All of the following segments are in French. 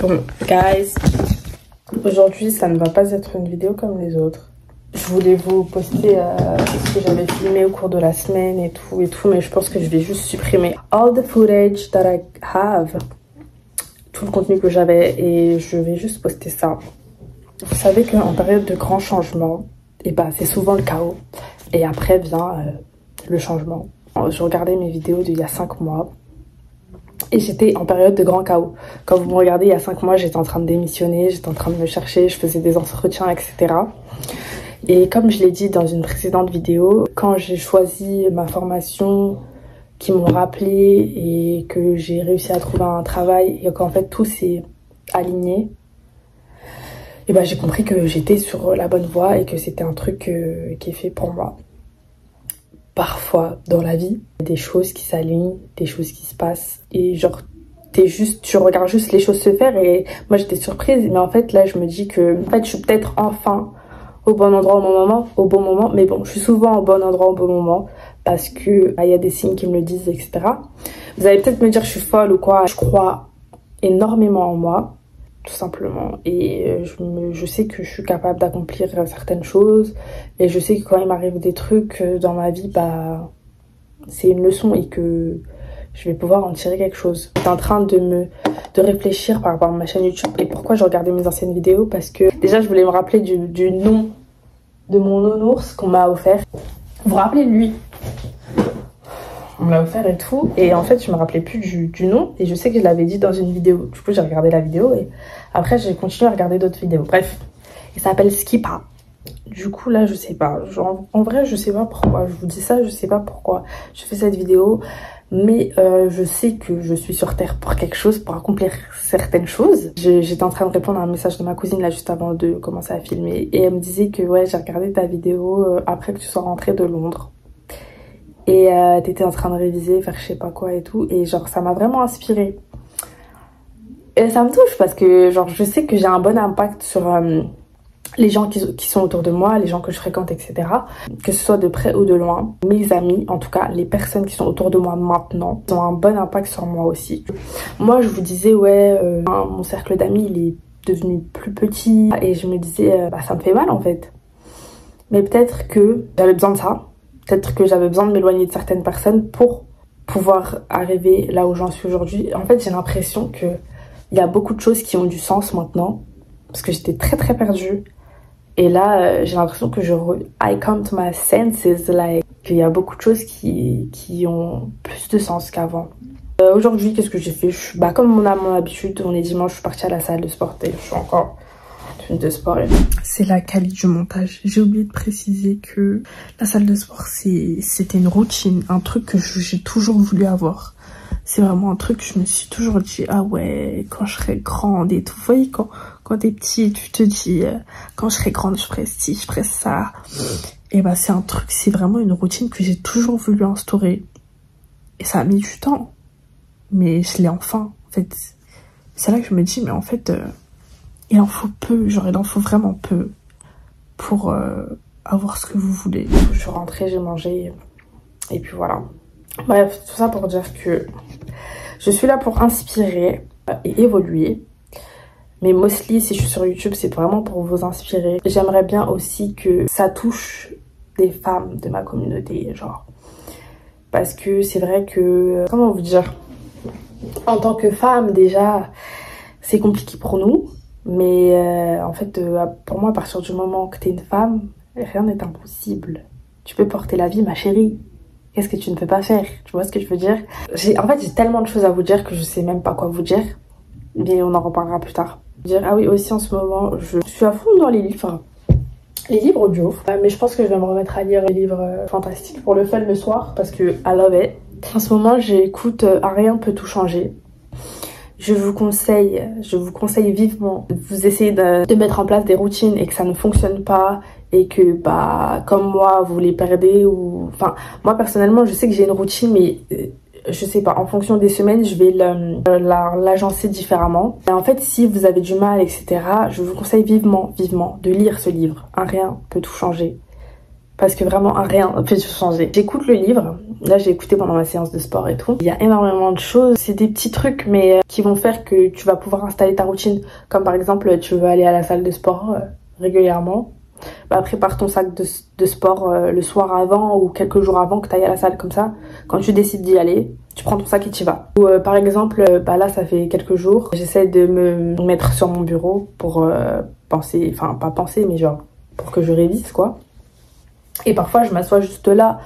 Bon, guys, aujourd'hui ça ne va pas être une vidéo comme les autres. Je voulais vous poster ce que j'avais filmé au cours de la semaine et tout, mais je pense que je vais juste supprimer all the footage that I have, tout le contenu que j'avais, et je vais juste poster ça. Vous savez qu'en période de grands changements, et bah, c'est souvent le chaos, et après vient le changement. Je regardais mes vidéos d'il y a 5 mois, et j'étais en période de grand chaos. Quand vous me regardez il y a 5 mois, j'étais en train de démissionner, j'étais en train de me chercher, je faisais des entretiens, etc. Et comme je l'ai dit dans une précédente vidéo, quand j'ai choisi ma formation, qui m'ont rappelé et que j'ai réussi à trouver un travail et qu'en fait tout s'est aligné, et ben j'ai compris que j'étais sur la bonne voie et que c'était un truc qui est fait pour moi. Parfois dans la vie, il y a des choses qui s'alignent, des choses qui se passent et genre tu regardes juste les choses se faire, et moi j'étais surprise, mais en fait là je me dis que en fait je suis peut-être enfin au bon endroit au bon moment, mais bon, je suis souvent au bon endroit au bon moment parce que il y a des signes qui me le disent, etc. Vous allez peut-être me dire que je suis folle ou quoi. Je crois énormément en moi, tout simplement, et je sais que je suis capable d'accomplir certaines choses, et je sais que quand il m'arrive des trucs dans ma vie, bah c'est une leçon et que je vais pouvoir en tirer quelque chose. J'étais en train de réfléchir par rapport à ma chaîne YouTube et pourquoi je regardais mes anciennes vidéos, parce que déjà je voulais me rappeler du nom de mon nounours qu'on m'a offert. Vous vous rappelez de lui? On me l'a offert et tout, et en fait je me rappelais plus du nom, et je sais que je l'avais dit dans une vidéo. Du coup j'ai regardé la vidéo et après j'ai continué à regarder d'autres vidéos. Bref, il s'appelle Skipa. Du coup là je sais pas, genre, en vrai je sais pas pourquoi je vous dis ça, je sais pas pourquoi je fais cette vidéo, mais je sais que je suis sur terre pour quelque chose, pour accomplir certaines choses. J'étais en train de répondre à un message de ma cousine là juste avant de commencer à filmer, et elle me disait que ouais, j'ai regardé ta vidéo après que tu sois rentrée de Londres, et t'étais en train de réviser, faire je sais pas quoi et tout, et genre ça m'a vraiment inspirée. Et ça me touche parce que genre je sais que j'ai un bon impact sur les gens qui sont autour de moi, les gens que je fréquente, etc. Que ce soit de près ou de loin, mes amis, en tout cas les personnes qui sont autour de moi maintenant, ont un bon impact sur moi aussi. Moi je vous disais ouais, mon cercle d'amis il est devenu plus petit, et je me disais bah ça me fait mal en fait. Mais peut-être que j'avais besoin de ça, peut-être que j'avais besoin de m'éloigner de certaines personnes pour pouvoir arriver là où j'en suis aujourd'hui. En fait j'ai l'impression que il y a beaucoup de choses qui ont du sens maintenant, parce que j'étais très très perdue. Et là, j'ai l'impression que I come to my senses, like, qu'il y a beaucoup de choses qui ont plus de sens qu'avant. Aujourd'hui, qu'est-ce que j'ai fait? Bah, comme on a mon habitude, on est dimanche, je suis partie à la salle de sport et je suis encore une de sport. C'est la qualité du montage. J'ai oublié de préciser que la salle de sport, c'était une routine, un truc que j'ai toujours voulu avoir. C'est vraiment un truc que je me suis toujours dit, ah ouais, quand je serai grande et tout. Vous voyez, quand t'es petit, tu te dis, quand je serai grande, je ferai ci, je ferai ça. Et bah, c'est un truc, c'est vraiment une routine que j'ai toujours voulu instaurer. Et ça a mis du temps. Mais je l'ai enfin, en fait. C'est là que je me dis, mais en fait, il en faut peu, genre, il en faut vraiment peu pour avoir ce que vous voulez. Je suis rentrée, j'ai mangé, et puis voilà. Bref, tout ça pour dire que je suis là pour inspirer et évoluer. Mais mostly, si je suis sur YouTube, c'est vraiment pour vous inspirer. J'aimerais bien aussi que ça touche des femmes de ma communauté, genre. Parce que c'est vrai que, comment vous dire, en tant que femme, déjà, c'est compliqué pour nous. Mais en fait, pour moi, à partir du moment que t'es une femme, rien n'est impossible. Tu peux porter la vie, ma chérie. Qu'est-ce que tu ne peux pas faire? Tu vois ce que je veux dire? En fait, j'ai tellement de choses à vous dire que je sais même pas quoi vous dire. Mais on en reparlera plus tard. Ah oui, aussi en ce moment, je suis à fond dans les livres. Les livres audio. Mais je pense que je vais me remettre à lire les livres fantastiques pour le fun le soir, parce que I love it. En ce moment, j'écoute À rien peut tout changer. Je vous conseille vivement de vous essayer de mettre en place des routines et que ça ne fonctionne pas, et que bah comme moi vous les perdez, ou enfin moi personnellement je sais que j'ai une routine, mais je sais pas, en fonction des semaines je vais l'agencer différemment. Et en fait si vous avez du mal, etc., je vous conseille vivement de lire ce livre, Un rien peut tout changer. Parce que vraiment rien ne fait changer. J'écoute le livre, là j'ai écouté pendant ma séance de sport et tout. Il y a énormément de choses, c'est des petits trucs mais qui vont faire que tu vas pouvoir installer ta routine. Comme par exemple tu veux aller à la salle de sport régulièrement. Bah, prépare ton sac de sport le soir avant ou quelques jours avant que tu ailles à la salle comme ça. Quand tu décides d'y aller, tu prends ton sac et tu y vas. Ou par exemple, bah là ça fait quelques jours, j'essaie de me mettre sur mon bureau pour penser, enfin pas penser mais genre pour que je révise quoi. Et parfois je m'assois juste là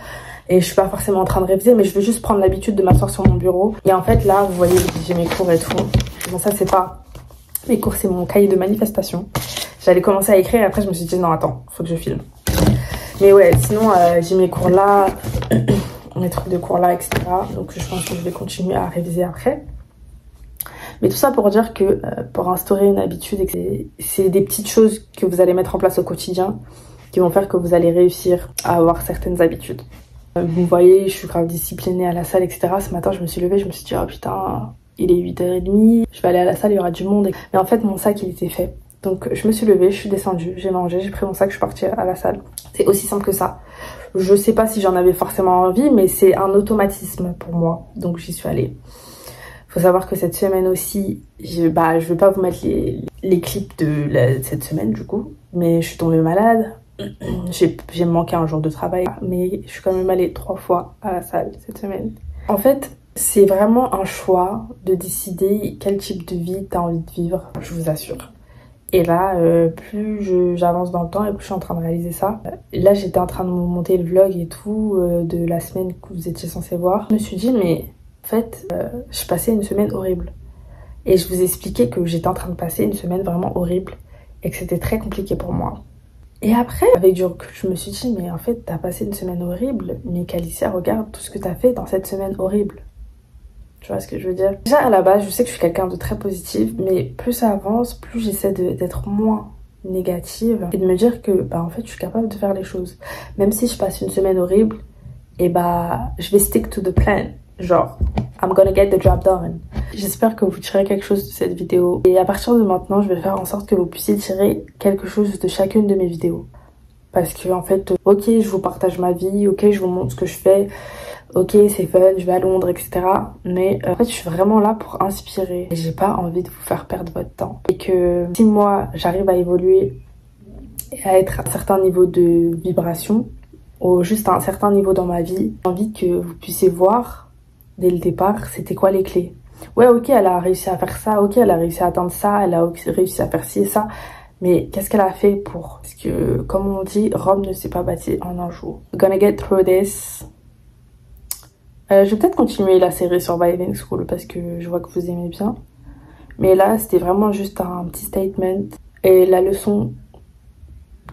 et je suis pas forcément en train de réviser mais je veux juste prendre l'habitude de m'asseoir sur mon bureau. Et en fait là vous voyez j'ai mes cours et tout. Bon ça c'est pas mes cours, c'est mon cahier de manifestation. J'allais commencer à écrire et après je me suis dit non attends, faut que je filme. Mais ouais sinon j'ai mes cours là, mes trucs de cours là etc. Donc je pense que je vais continuer à réviser après. Mais tout ça pour dire que pour instaurer une habitude, c'est des petites choses que vous allez mettre en place au quotidien qui vont faire que vous allez réussir à avoir certaines habitudes. Vous voyez, je suis grave disciplinée à la salle, etc. Ce matin, je me suis levée, je me suis dit, oh putain, il est 8h30, je vais aller à la salle, il y aura du monde. Mais en fait, mon sac, il était fait. Donc, je me suis levée, je suis descendue, j'ai mangé, j'ai pris mon sac, je suis partie à la salle. C'est aussi simple que ça. Je sais pas si j'en avais forcément envie, mais c'est un automatisme pour moi. Donc, j'y suis allée. Faut savoir que cette semaine aussi, je vais pas vous mettre les clips de cette semaine, du coup. Mais je suis tombée malade. J'ai manqué un jour de travail, mais je suis quand même allée 3 fois à la salle cette semaine. En fait, c'est vraiment un choix de décider quel type de vie tu as envie de vivre, je vous assure. Et là, plus j'avance dans le temps et plus je suis en train de réaliser ça. Là, j'étais en train de monter le vlog et tout de la semaine que vous étiez censé voir. Je me suis dit, mais en fait, je passais une semaine horrible. Et je vous expliquais que j'étais en train de passer une semaine vraiment horrible et que c'était très compliqué pour moi. Et après, avec du recul, je me suis dit, mais en fait, t'as passé une semaine horrible, mais Calicia, regarde tout ce que t'as fait dans cette semaine horrible. Tu vois ce que je veux dire? Déjà, à la base, je sais que je suis quelqu'un de très positif, mais plus ça avance, plus j'essaie d'être moins négative et de me dire que, bah, en fait, je suis capable de faire les choses. Même si je passe une semaine horrible, et bah, je vais stick to the plan. Genre, I'm gonna get the job done. J'espère que vous tirez quelque chose de cette vidéo. Et à partir de maintenant, je vais faire en sorte que vous puissiez tirer quelque chose de chacune de mes vidéos. Parce que, en fait, ok, je vous partage ma vie, ok, je vous montre ce que je fais, ok, c'est fun, je vais à Londres, etc. Mais en fait, je suis vraiment là pour inspirer. Et j'ai pas envie de vous faire perdre votre temps. Et que si moi, j'arrive à évoluer et à être à un certain niveau de vibration, ou juste à un certain niveau dans ma vie, j'ai envie que vous puissiez voir dès le départ, c'était quoi les clés. Ouais, ok, elle a réussi à faire ça, ok, elle a réussi à atteindre ça, elle a réussi à faire ci et ça, mais qu'est-ce qu'elle a fait pour... Parce que, comme on dit, Rome ne s'est pas bâtie en un jour. Gonna get through this. Je vais peut-être continuer la série Surviving School parce que je vois que vous aimez bien. Mais là, c'était vraiment juste un petit statement. Et la leçon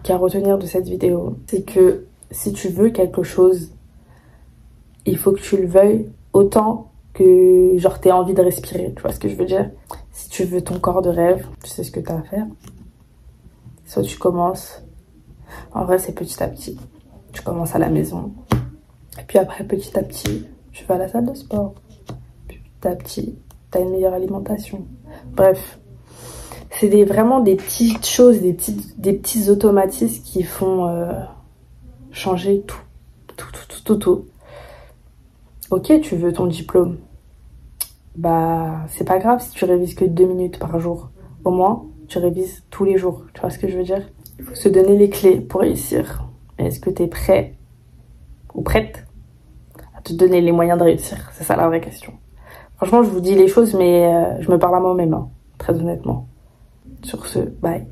qu'à retenir de cette vidéo, c'est que si tu veux quelque chose, il faut que tu le veuilles autant que genre t'aies envie de respirer, tu vois ce que je veux dire? Si tu veux ton corps de rêve, tu sais ce que t'as à faire. Soit tu commences, en vrai c'est petit à petit. Tu commences à la maison, et puis après petit à petit, tu vas à la salle de sport. Puis petit à petit, t'as une meilleure alimentation. Bref, c'est vraiment des petites choses, des petits automatismes qui font changer tout. Ok, tu veux ton diplôme. Bah, c'est pas grave si tu révises que 2 minutes par jour. Au moins, tu révises tous les jours. Tu vois ce que je veux dire? Il faut se donner les clés pour réussir. Est-ce que t'es prêt ou prête à te donner les moyens de réussir? C'est ça la vraie question. Franchement, je vous dis les choses, mais je me parle à moi-même, hein, très honnêtement. Sur ce, bye.